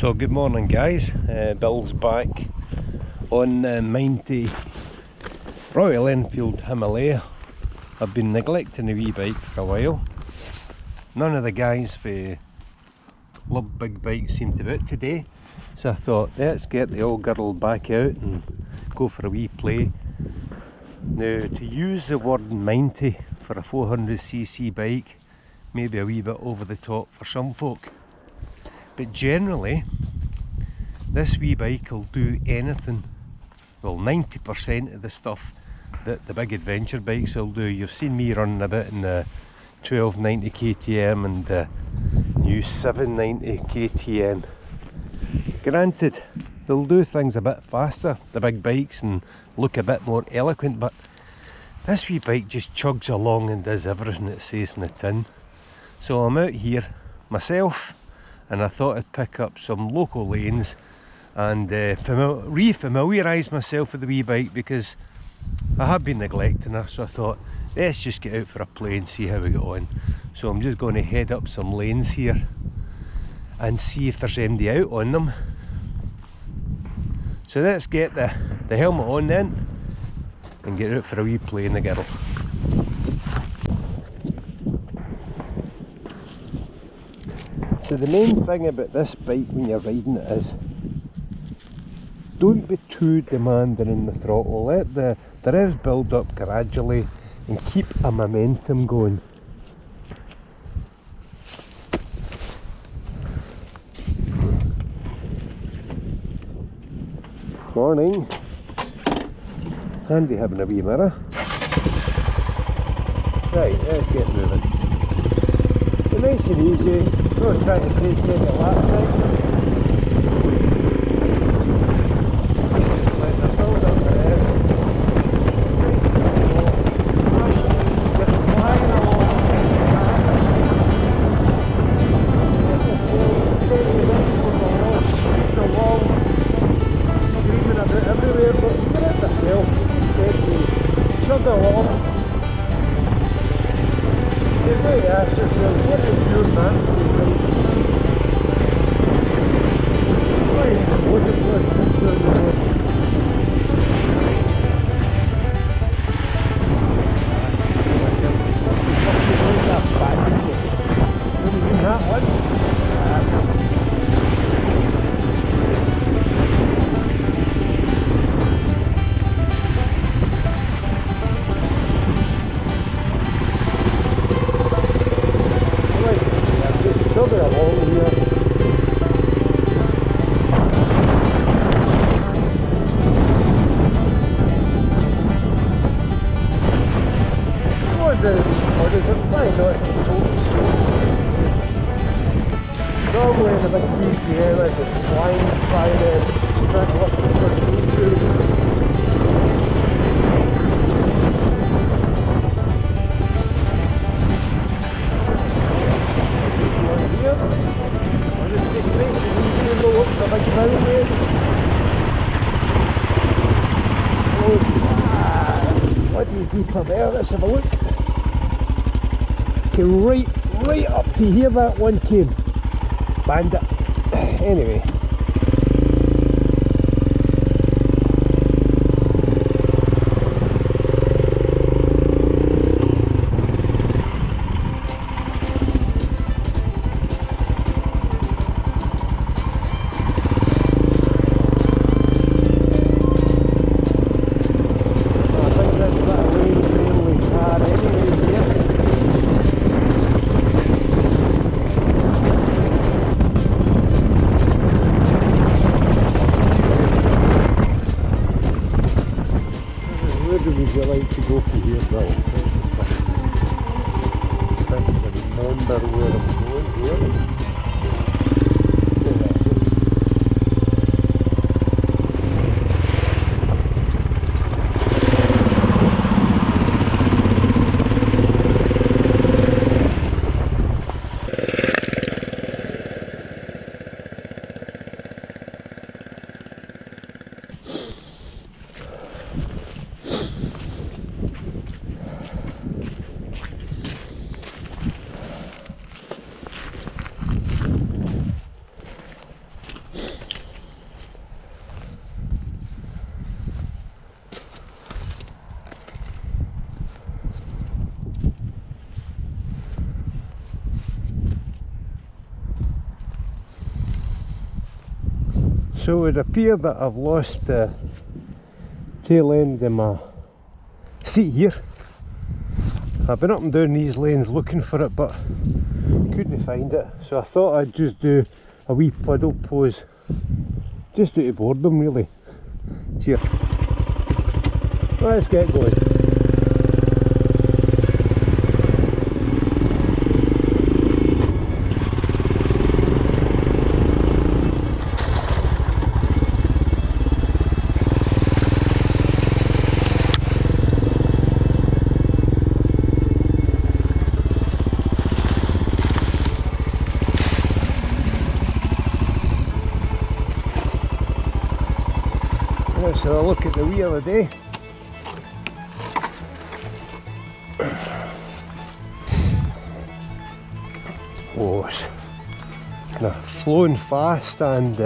So good morning guys, Bill's back on the mighty Royal Enfield Himalaya. I've been neglecting the wee bike for a while. None of the guys for Love Big Bikes seem to be out today, so I thought let's get the old girl back out and go for a wee play. Now, to use the word mighty for a 400cc bike may be a wee bit over the top for some folk, but generally this wee bike will do anything, well 90% of the stuff that the big adventure bikes will do. You've seen me running a bit in the 1290 KTM and the new 790 KTM. Granted, they'll do things a bit faster, the big bikes, and look a bit more eloquent, but this wee bike just chugs along and does everything it says in the tin. So I'm out here myself, and I thought I'd pick up some local lanes and re-familiarise myself with the wee bike, because I have been neglecting her. So I thought let's just get out for a play and see how we get on. So I'm just going to head up some lanes here and see if there's anybody out on them. So let's get the helmet on then and get out for a wee play in the girl. So the main thing about this bike when you're riding it is don't be too demanding in the throttle. Let the revs build up gradually and keep a momentum going. Morning. Handy having a wee mirror. Right, let's get moving. So nice and easy, not trying to take any lap times. Let the build up the rev. Get flying along. Get the sail totally up for the loss. It's a long screaming about everywhere, but you get it yourself. Steady, chug along. Really ask yourself, what is your man doing? Why is the motor blood just down the road? That's bad, isn't it? What do you mean that one? Chugging along here. What is it flying out? Normally in the big KTM it's flying by them, trying to lift the first through. I'll just take it nice and easy and go up the big mountain. Oh, what do you keep up there? Let's have a look. Came right up to here, that one came. Bandit. Anyway. Where would you like to go from here, Bill? I remember where I'm going here. So it would appear that I've lost the tail end of my seat here. I've been up and down these lanes looking for it, but couldn't find it, so I thought I'd just do a wee puddle pose just out of boredom really. Cheers. Let's get going. Let's have a look at the wheel of the day. Oh, it's kind of flowing fast, and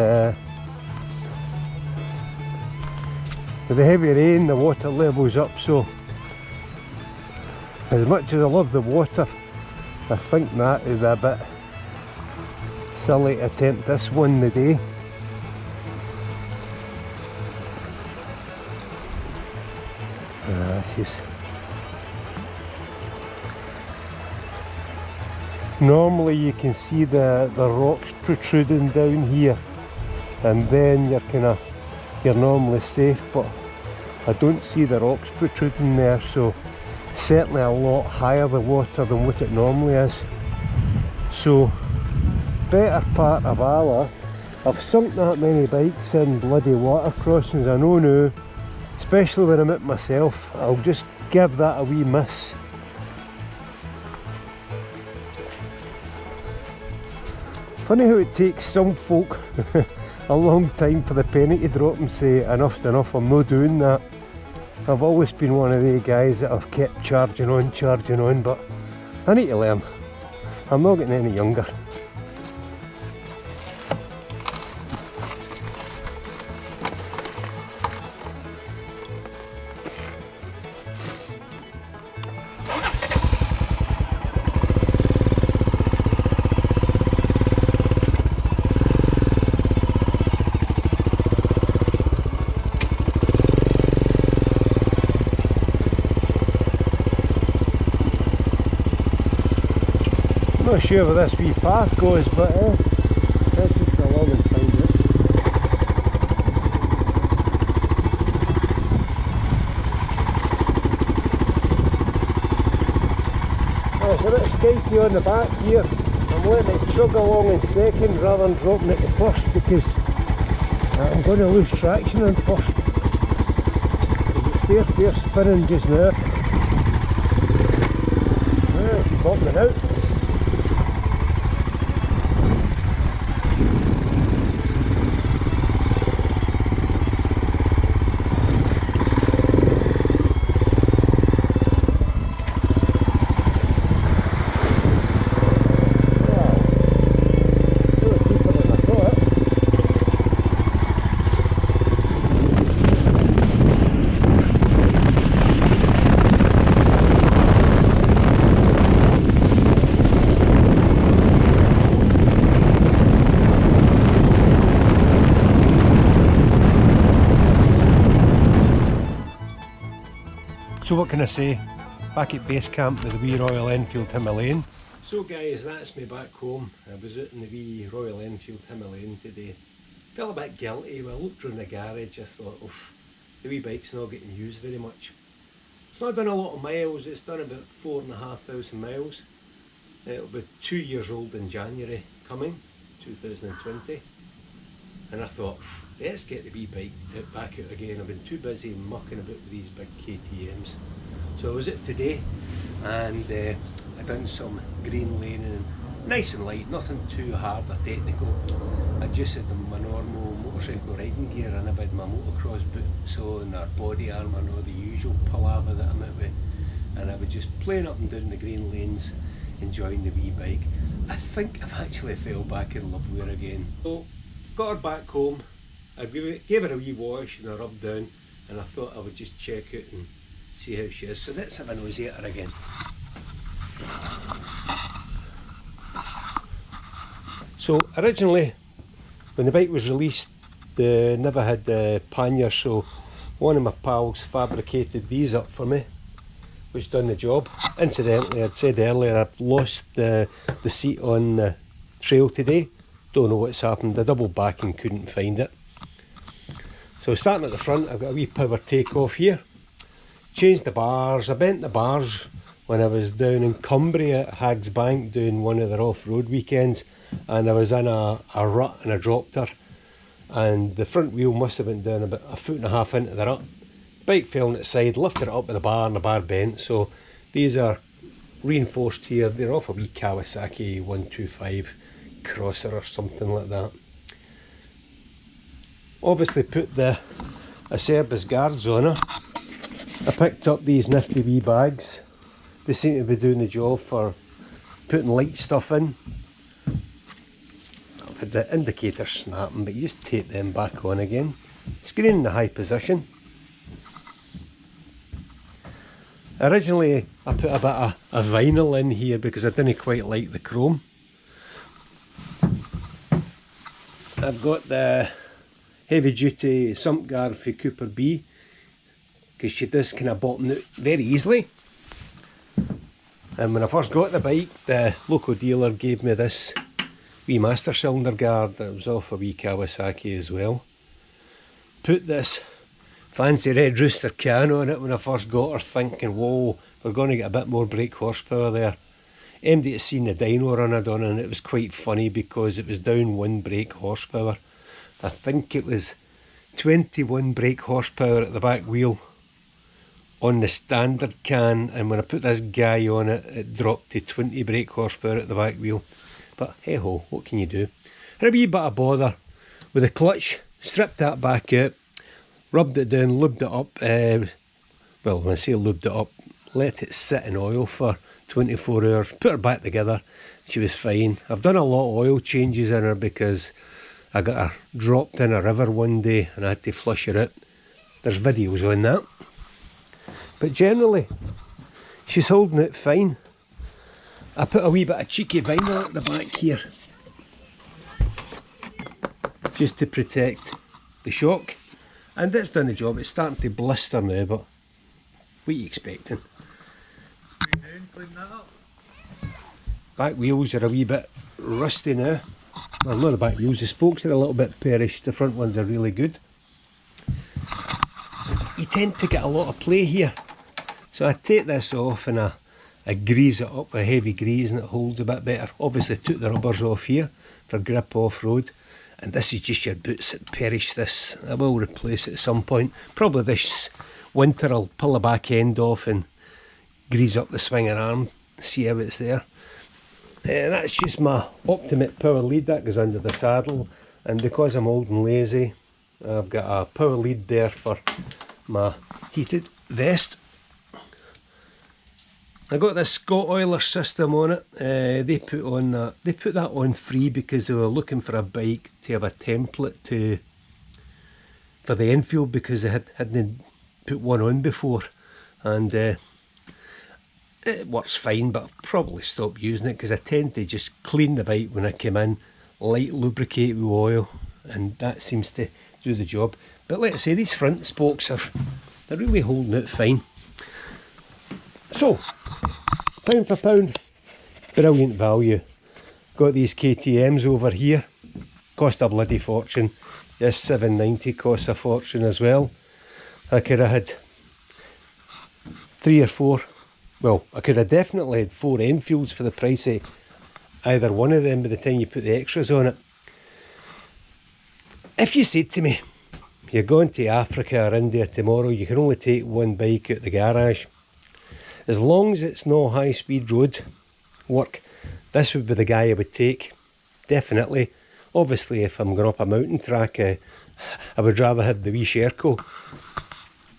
with the heavy rain the water level's up, so as much as I love the water, I think that is a bit silly to attempt this one today. Normally you can see the rocks protruding down here, and then you're normally safe, but I don't see the rocks protruding there, so certainly a lot higher the water than what it normally is. So better part of Allah, I've sunk that many bikes in bloody water crossings. I know now, especially when I'm at myself, I'll just give that a wee miss. Funny how it takes some folk a long time for the penny to drop and say enough's enough, I'm not doing that. I've always been one of the guys that have kept charging on, but I need to learn. I'm not getting any younger. Not sure where this wee path goes, but let's just go along and find it. Oh, it's a bit skanky on the back here. I'm letting it chug along in second rather than dropping it to first, because I'm going to lose traction on first. It's fair spinning just now. It's bumping out. So what can I say? Back at base camp with the wee Royal Enfield Himalayan. So guys, that's me back home. I was out in the wee Royal Enfield Himalayan today. Felt a bit guilty. When I looked around the garage, I thought, oof, the wee bike's not getting used very much. It's not done a lot of miles, it's done about 4,500 miles. It'll be 2 years old in January coming, 2020. And I thought, let's get the wee bike back out again. I've been too busy mucking about with these big KTMs. So I was out today, and I done some green laning, nice and light, nothing too hard or technical. I just had my normal motorcycle riding gear, and I had my motocross boots on, our body armour and all the usual palaver that I'm out with. And I was just playing up and down the green lanes, enjoying the wee bike. I think I've actually fell back in love with her again. So got her back home. I gave her a wee wash and a rub down, and I thought I would just check out and see how she is. So let's have a nosy at her again. So originally, when the bike was released they never had the pannier, so one of my pals fabricated these up for me, which done the job. Incidentally, I'd said earlier I've lost the seat on the trail today. Don't know what's happened. The double backing couldn't find it. So starting at the front, I've got a wee power takeoff here. Changed the bars. I bent the bars when I was down in Cumbria at Haggs Bank doing one of their off-road weekends, and I was in a rut and I dropped her, and the front wheel must have been down about 1.5 foot into the rut. Bike fell on its side, lifted it up with the bar and the bar bent. So these are reinforced here. They're off a wee Kawasaki 125 crosser or something like that. Obviously put the Acerbis guards on her. I picked up these nifty wee bags. They seem to be doing the job for putting light stuff in. I've had the indicators snapping, but you just tape them back on again. Screen in the high position. Originally I put a bit of vinyl in here because I didn't quite like the chrome. I've got the heavy duty sump guard for Cooper B, because she does kind of bottom out very easily. And when I first got the bike, the local dealer gave me this wee master cylinder guard that was off a wee Kawasaki as well. Put this fancy red rooster can on it when I first got her, thinking, whoa, we're going to get a bit more brake horsepower there. MD had seen the dyno run I done, and it was quite funny because it was down 1 brake horsepower. I think it was 21 brake horsepower at the back wheel on the standard can, and when I put this guy on it, it dropped to 20 brake horsepower at the back wheel. But hey ho, what can you do? Had a wee bit of bother with the clutch, stripped that back out, rubbed it down, lubed it up. Well, when I say lubed it up, let it sit in oil for 24 hours, put her back together. She was fine. I've done a lot of oil changes in her because I got her dropped in a river one day and I had to flush her out. There's videos on that. But generally, she's holding it fine. I put a wee bit of cheeky vinyl at the back here, just to protect the shock. And it's done the job. It's starting to blister now, but what are you expecting? What are you doing? Clean that up? Back wheels are a wee bit rusty now. Well, not the back wheels, the spokes are a little bit perished. The front ones are really good. You tend to get a lot of play here. So I take this off and I grease it up with heavy grease, and it holds a bit better. Obviously took the rubbers off here for grip off-road. And this is just your boots that perish this. I will replace it at some point. Probably this winter I'll pull the back end off and grease up the swinger arm, see how it's there. That's just my Optimate power lead that goes under the saddle, and because I'm old and lazy, I've got a power lead there for my heated vest. I got this Scott Oiler system on it. They put that on free because they were looking for a bike to have a template for the Enfield, because they hadn't put one on before, and it works fine, but I'll probably stop using it because I tend to just clean the bike when I come in, light lubricate with oil, and that seems to do the job. But like I say, these front spokes they're really holding it fine. So, pound for pound, brilliant value. Got these KTMs over here, cost a bloody fortune. This 790 costs a fortune as well. I could have had 3 or 4, well, I could have definitely had 4 Enfields for the price of either one of them by the time you put the extras on it. If you said to me, you're going to Africa or India tomorrow, you can only take one bike out the garage, as long as it's no high speed road work, this would be the guy I would take, definitely. Obviously if I'm going up a mountain track, I would rather have the wee Sherco.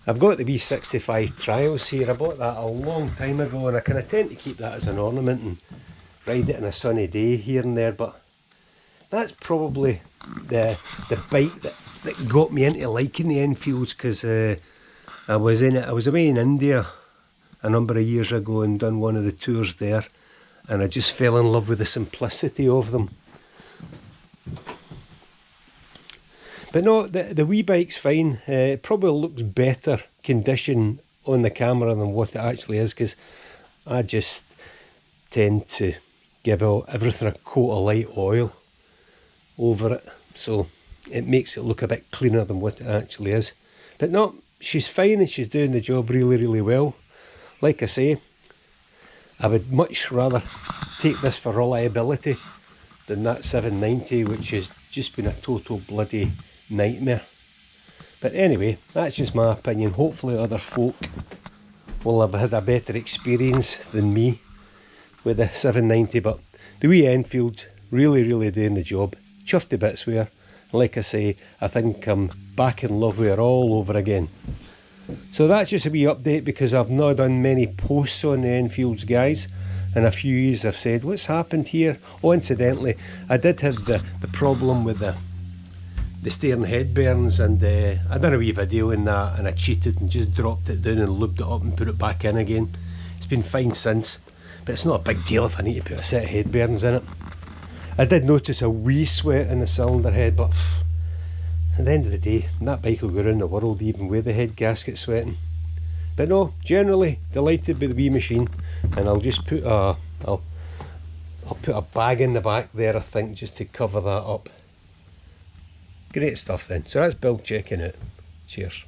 I've got the wee 65 Trials here. I bought that a long time ago, and I kind of tend to keep that as an ornament and ride it on a sunny day here and there, but that's probably the bike that got me into liking the Enfields, because I was away in India a number of years ago and done one of the tours there, and I just fell in love with the simplicity of them. But no, the wee bike's fine. It probably looks better condition on the camera than what it actually is, because I just tend to give everything a coat of light oil over it, so it makes it look a bit cleaner than what it actually is. But no, she's fine and she's doing the job really, really well. Like I say, I would much rather take this for reliability than that 790, which has just been a total bloody nightmare. But anyway, that's just my opinion. Hopefully other folk will have had a better experience than me with the 790, but the wee Enfield's really, really doing the job. Chuffed to bits with her. Like I say, I think I'm back in love with her all over again. So that's just a wee update, because I've not done many posts on the Enfields, guys. In a few years I've said, what's happened here? Oh, incidentally, I did have the problem with the steering headbands, and I done a wee video in that, and I cheated and just dropped it down and lubed it up and put it back in again. It's been fine since, but it's not a big deal if I need to put a set of headbands in it. I did notice a wee sweat in the cylinder head, but at the end of the day, that bike will go around the world even with the head gasket sweating. But no, generally delighted with the wee machine, and I'll just put I'll put a bag in the back there, I think, just to cover that up. Great stuff then. So that's build checking out. Cheers.